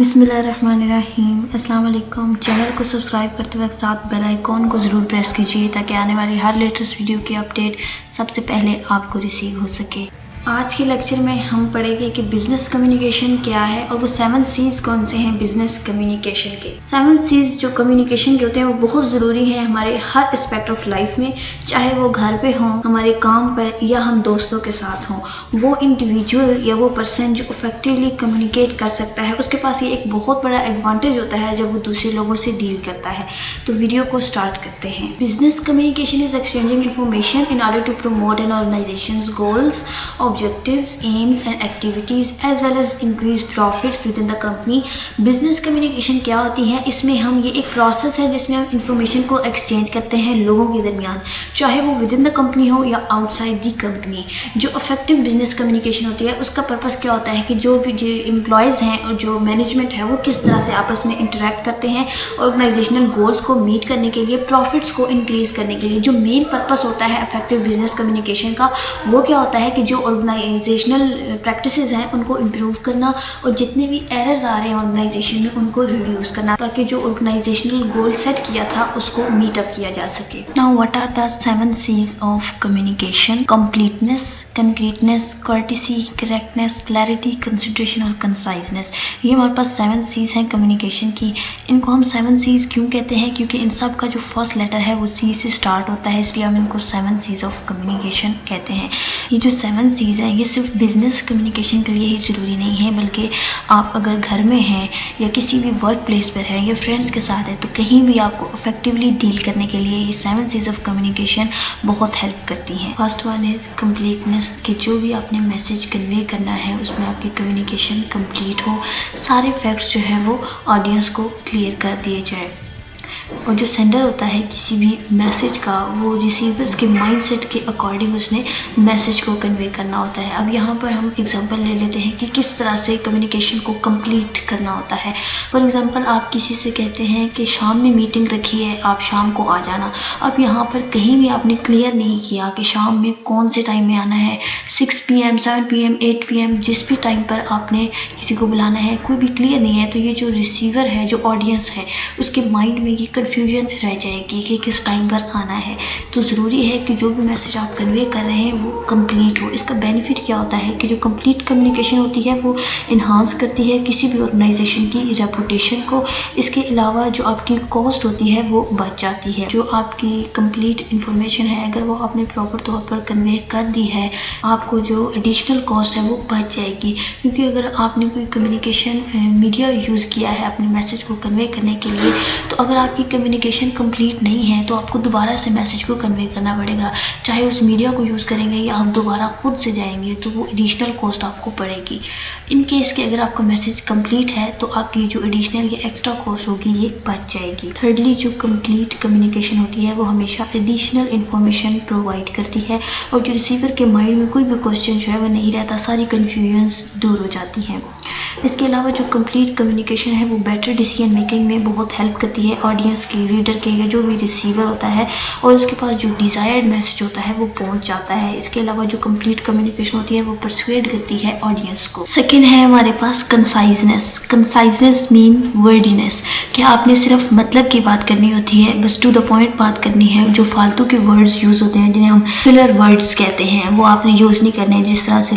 बिस्मिल्लाहिर्रहमानिर्रहीम। अस्सलाम वालेकुम। चैनल को सब्सक्राइब करते वक्त साथ बेल आइकॉन को ज़रूर प्रेस कीजिए ताकि आने वाली हर लेटेस्ट वीडियो की अपडेट सबसे पहले आपको रिसीव हो सके। आज के लेक्चर में हम पढ़ेंगे कि बिज़नेस कम्युनिकेशन क्या है और वो 7 C's कौन से हैं बिज़नेस कम्युनिकेशन के। 7 C's जो कम्युनिकेशन के होते हैं वो बहुत ज़रूरी है हमारे हर एस्पेक्ट ऑफ लाइफ में, चाहे वो घर पे हों, हमारे काम पर या हम दोस्तों के साथ हों। वो इंडिविजुअल या वो पर्सन जो इफेक्टिवली कम्युनिकेट कर सकता है उसके पास ये एक बहुत बड़ा एडवांटेज होता है जब वो दूसरे लोगों से डील करता है। तो वीडियो को स्टार्ट करते हैं। Business communication is exchanging information in order to promote an organisations goals, objectives, aims and activities as well as increase profits within the company। Business communication क्या होती है? इसमें हम ये एक प्रोसेस है जिसमें हम इंफॉर्मेशन को एक्सचेंज करते हैं लोगों के दरमियान, चाहे वो विद इन द कंपनी हो या आउटसाइड दी कंपनी। जो इफेक्टिव बिजनेस कम्युनिकेशन होती है उसका पर्पस क्या होता है कि जो भी जो एम्प्लॉयज़ हैं और जो मैनेजमेंट है वो किस तरह से आपस में इंटरेक्ट करते हैं ऑर्गेनाइजेशनल गोल्स को मीट करने के लिए, प्रॉफिट्स को इंक्रीज करने के लिए। जो मेन पर्पस होता है इफेक्टिव बिजनेस कम्युनिकेशन का वो क्या होता है कि जो ऑर्गेनाइजेशनल प्रैक्टिसेस हैं उनको इम्प्रूव करना और जितने भी एरर्स आ रहे हैं ऑर्गेनाइजेशन में उनको रिड्यूस करना ताकि जो ऑर्गेनाइजेशनल गोल सेट किया था उसको मीट अप किया जा सके। Now what are the 7 C's of communication? Completeness, concreteness, courtesy, correctness, clarity, concentration और कंसाइजनेस। ये हमारे पास 7 C's हैं कम्युनिकेशन की। इनको हम 7 C's क्यों कहते हैं? क्योंकि इन सब का जो फर्स्ट लेटर है वो C से स्टार्ट होता है, इसलिए हम इनको 7 C's ऑफ कम्युनिकेशन कहते हैं। ये जो 7 C's हैं ये सिर्फ बिजनेस कम्युनिकेशन के लिए ही ज़रूरी नहीं है, बल्कि आप अगर घर में हैं या किसी भी वर्क प्लेस पर हैं या फ्रेंड्स के साथ हैं तो कहीं भी आपको इफेक्टिवली डील करने के लिए ये 7 C's ऑफ कम्युनिकेशन बहुत हेल्प करती हैं। फर्स्ट वन इज़ कंप्लीटनेस, कि जो भी आपने मैसेज कन्वे करना है उसमें आपकी कम्युनिकेशन कंप्लीट हो, सारे फैक्ट्स जो है वो ऑडियंस को क्लियर कर दिए जाए। और जो सेंडर होता है किसी भी मैसेज का वो रिसीवर्स के माइंडसेट के अकॉर्डिंग उसने मैसेज को कन्वे करना होता है। अब यहाँ पर हम एग्जांपल ले लेते हैं कि किस तरह से कम्युनिकेशन को कंप्लीट करना होता है। फॉर एग्जांपल आप किसी से कहते हैं कि शाम में मीटिंग रखी है, आप शाम को आ जाना। अब यहाँ पर कहीं भी आपने क्लियर नहीं किया कि शाम में कौन से टाइम में आना है, 6 PM, 7 PM, 8 PM, जिस भी टाइम पर आपने किसी को बुलाना है कोई भी क्लियर नहीं है, तो ये जो रिसीवर है, जो ऑडियंस है, उसके माइंड में ये कन्फ्यूजन रह जाएगी कि किस टाइम पर आना है। तो ज़रूरी है कि जो भी मैसेज आप कन्वे कर रहे हैं वो कंप्लीट हो। इसका बेनिफिट क्या होता है कि जो कंप्लीट कम्युनिकेशन होती है वो इन्हांस करती है किसी भी ऑर्गेनाइजेशन की रेपुटेशन को। इसके अलावा जो आपकी कॉस्ट होती है वो बच जाती है। जो आपकी कंप्लीट इंफॉर्मेशन है अगर वो आपने प्रॉपर तौर पर कन्वे कर दी है, आपको जो एडिशनल कॉस्ट है वो बच जाएगी। क्योंकि अगर आपने कोई कम्युनिकेशन मीडिया यूज़ किया है अपने मैसेज को कन्वे करने के लिए, तो अगर आपकी कम्युनिकेशन कंप्लीट नहीं है तो आपको दोबारा से मैसेज को कन्वे करना पड़ेगा। चाहे उस मीडिया को यूज़ करेंगे या आप दोबारा खुद से जाएंगे तो वो एडिशनल कॉस्ट आपको पड़ेगी। इन केस के अगर आपका मैसेज कंप्लीट है तो आपकी जो एडिशनल या एक्स्ट्रा कॉस्ट होगी ये बच जाएगी। थर्डली, जो कंप्लीट कम्युनिकेशन होती है वो हमेशा एडिशनल इन्फॉर्मेशन प्रोवाइड करती है और जो रिसीवर के माइंड में कोई भी क्वेश्चन जो है वो नहीं रहता, सारी कन्फ्यूजन्स दूर हो जाती हैं। इसके अलावा जो कंप्लीट कम्युनिकेशन है वो बेटर डिसीजन मेकिंग में बहुत हेल्प करती है ऑडियंस की, रीडर के या जो भी रिसीवर होता है, और उसके पास जो डिज़ायर्ड मैसेज होता है वो पहुंच जाता है। इसके अलावा जो कंप्लीट कम्युनिकेशन होती है वो परसुएड करती है ऑडियंस को। सेकंड है हमारे पास कंसाइजनेस। कंसाइजनेस मीन वर्डीनेस, कि आपने सिर्फ मतलब की बात करनी होती है, बस टू द पॉइंट बात करनी है। जो फालतू के वर्ड्स यूज़ होते हैं जिन्हें हम फिलर वर्ड्स कहते हैं वो आपने यूज़ नहीं करने। जिस तरह से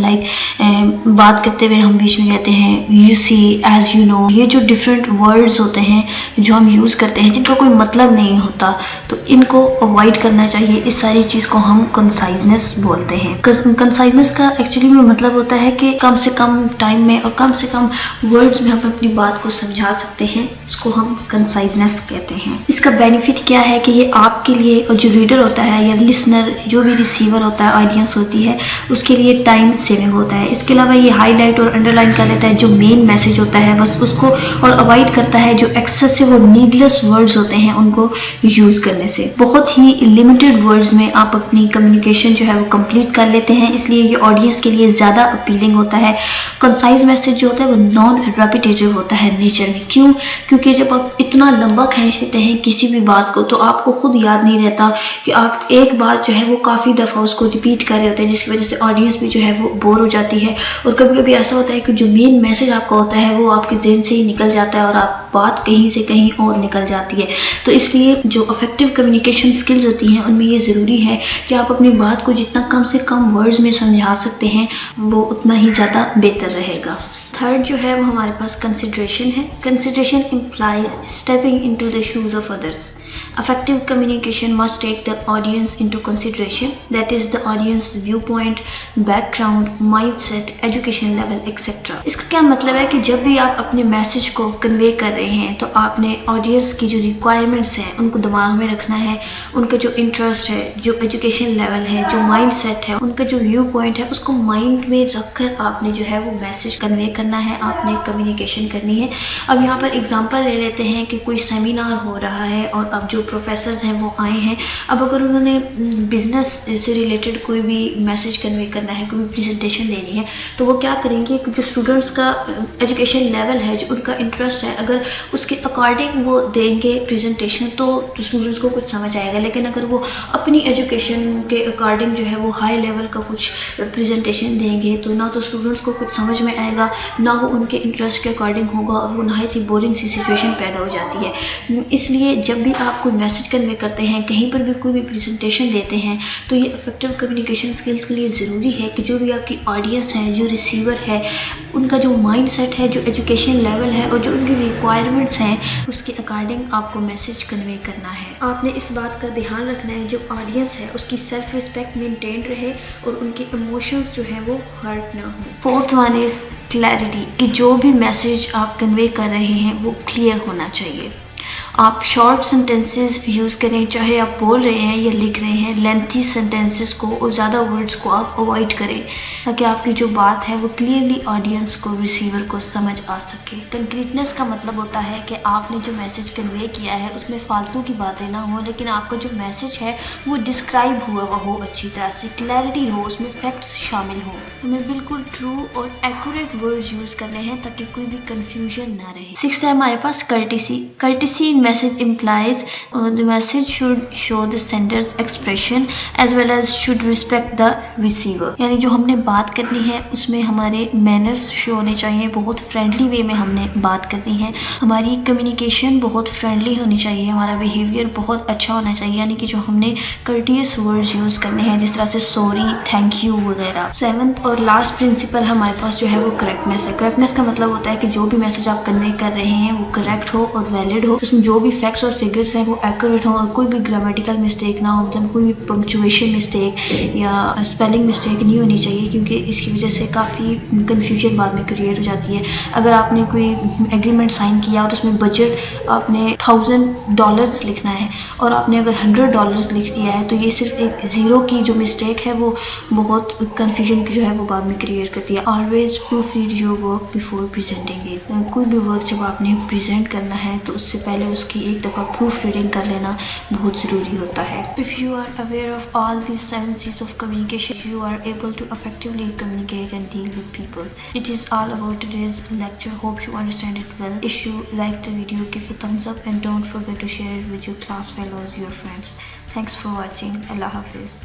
बात करते हुए हम बीच में कहते हैं you see, as you know, ये जो डिफरेंट वर्ड्स होते हैं जो हम यूज़ करते हैं जिनका कोई मतलब नहीं होता, तो इनको अवॉइड करना चाहिए। इस सारी चीज़ को हम कंसाइजनेस बोलते हैं। कंसाइजनेस का एक्चुअली में मतलब होता है कि कम से कम टाइम में और कम से कम वर्ड्स में हम अपनी बात को समझा सकते हैं, उसको हम कंसाइजनेस कहते हैं। इसका बेनिफिट क्या है कि ये आपके लिए और जो रीडर होता है या लिसनर, जो भी रिसीवर होता है, ऑडियंस होती है, उसके लिए टाइम सेविंग होता है। इसके अलावा ये हाईलाइट और अंडरलाइन कर लेता है जो मेन मैसेज होता है बस उसको, और अवॉइड करता है जो एक्सेसिव और नीडलेस वर्ड्स होते हैं उनको यूज़ करने से। बहुत ही लिमिटेड वर्ड्स में आप अपनी कम्युनिकेशन जो है वो कंप्लीट कर लेते हैं, इसलिए ये ऑडियंस के लिए ज़्यादा अपीलिंग होता है। कंसाइज मैसेज जो होता है वो नॉन रेपिटेटिव होता है नेचर में। क्यों? क्योंकि जब आप इतना लंबा खींच देते हैं किसी भी बात को तो आपको खुद याद नहीं रहता कि आप एक बात जो है वो काफ़ी दफ़ा उसको रिपीट कर रहे होते हैं, जिसकी वजह से ऑडियंस भी जो है वो बोर हो जाती है। और कभी कभी ऐसा होता है कि जो मेन मैसेज आपका होता है वो आपके ज़हन से ही निकल जाता है और आप बात कहीं से कहीं और निकल जाती है। तो इसलिए जो इफेक्टिव कम्युनिकेशन स्किल्स होती हैं उनमें ये ज़रूरी है कि आप अपनी बात को जितना कम से कम वर्ड्स में समझा सकते हैं वो उतना ही ज़्यादा बेहतर रहेगा। थर्ड जो है वो हमारे पास कंसिडरेशन है। Consideration implies stepping into the shoes of others. Effective communication must take the audience into consideration, that is the audience viewpoint, background, mindset, education level, etc. इसका क्या मतलब है कि जब भी आप अपने मैसेज को कन्वे कर रहे हैं तो आपने ऑडियंस की जो रिक्वायरमेंट्स हैं उनको दिमाग में रखना है, उनका जो इंटरेस्ट है, जो एजुकेशन लेवल है, जो माइंड सेट है, उनका जो व्यू पॉइंट है उसको माइंड में रखकर आपने जो है वो मैसेज कन्वे करना है, आपने कम्युनिकेशन करनी है। अब यहाँ पर एग्जांपल ले लेते हैं कि कोई सेमिनार हो रहा है और अब जो प्रोफेसर्स हैं वो आए हैं। अब अगर उन्होंने बिजनेस से रिलेटेड कोई भी मैसेज कन्वे करना है, कोई भी प्रेजेंटेशन देनी है, तो वो क्या करेंगे कि जो स्टूडेंट्स का एजुकेशन लेवल है, जो उनका इंटरेस्ट है, अगर उसके अकॉर्डिंग वो देंगे प्रेजेंटेशन तो स्टूडेंट्स को कुछ समझ आएगा। लेकिन अगर वो अपनी एजुकेशन के अकॉर्डिंग जो है वो हाई लेवल का कुछ प्रेजेंटेशन देंगे तो ना तो स्टूडेंट्स को कुछ समझ में आएगा, ना वो उनके इंटरेस्ट के अकॉर्डिंग होगा और वो नहायत ही बोरिंग सी सिचुएशन पैदा हो जाती है। इसलिए जब भी आप कोई मैसेज कन्वे करते हैं, कहीं पर भी कोई भी प्रेजेंटेशन देते हैं, तो ये इफेक्टिव कम्युनिकेशन स्किल्स के लिए ज़रूरी है कि जो भी आपकी ऑडियंस है, जो रिसीवर है, उनका जो माइंड सेट है, जो एजुकेशन लेवल है और जो उनकी रिक्वायरमेंट्स हैं उसके अकॉर्डिंग आपको मैसेज कन्वे करना है। आपने इस बात का ध्यान रखना है जो ऑडियंस है उसकी सेल्फ रिस्पेक्ट मेंटेन रहे और उनके इमोशंस जो है वो हर्ट ना हो। फोर्थ वन इज़ क्लैरिटी, कि जो भी मैसेज आप कन्वे कर रहे हैं वो क्लियर होना चाहिए। आप शॉर्ट सेंटेंसेस यूज़ करें, चाहे आप बोल रहे हैं या लिख रहे हैं। लेंथी सेंटेंसेस को और ज़्यादा वर्ड्स को आप अवॉइड करें ताकि आपकी जो बात है वो क्लियरली ऑडियंस को, रिसीवर को समझ आ सके। कंक्रीटनेस का मतलब होता है कि आपने जो मैसेज कन्वे किया है उसमें फालतू की बातें ना हो, लेकिन आपका जो मैसेज है वो डिस्क्राइब हुआ हो अच्छी तरह से, क्लैरिटी हो, उसमें फैक्ट्स शामिल हो। हमें बिल्कुल ट्रू और एक्यूरेट वर्ड्स यूज़ करने हैं ताकि कोई भी कन्फ्यूजन ना रहे। सिक्स्थ है हमारे पास courtesy. Courtesy message implies the message should show the sender's expression as well as should respect the receiver। यानी जो हमने बात करनी है उसमें हमारे मैनर्स शो होने चाहिए, बहुत फ्रेंडली वे में हमने बात करनी है, हमारी कम्युनिकेशन बहुत फ्रेंडली होनी चाहिए, हमारा बिहेवियर बहुत अच्छा होना चाहिए, यानी कि जो हमने कर्टियस वर्ड्स यूज़ करने हैं जिस तरह से सॉरी, थैंक यू वगैरह। सेवंथ और लास्ट प्रिंसिपल हमारे पास जो है वो करेक्टनेस है। करेक्टनेस का मतलब होता है कि जो भी मैसेज आप कन्वे कर रहे हैं वो करेक्ट हो और वैलिड हो, उसमें जो भी फैक्ट्स और फिगर्स हैं वो एक्यूरेट हो और कोई भी ग्रामेटिकल मिस्टेक ना हो, मतलब कोई भी पंक्चुएशन मिस्टेक या स्पेलिंग मिस्टेक नहीं होनी चाहिए, क्योंकि इसकी वजह से काफ़ी कन्फ्यूजन बाद में क्रिएट हो जाती है। अगर आपने कोई एग्रीमेंट साइन किया और उसमें बजट आपने $1000 लिखना है और आपने अगर $100 लिख दिया है तो ये सिर्फ एक ज़ीरो की जो मिस्टेक है वो बहुत कन्फ्यूजन जो है वो बाद में क्रिएट करती है। Always proof read your work before presenting it. कोई भी वर्क जब आपने प्रेजेंट करना है तो उससे पहले उसकी एक दफ़ा प्रूफ रीडिंग कर लेना बहुत ज़रूरी होता है। If you are aware of all these 7 C's of communication, you are able to effectively communicate and deal with people. It is all about today's lecture. Hope you understand it well. If you like the video, give a thumbs up and don't forget to share it with your class fellows, your friends. Thanks for watching. Allah Hafiz.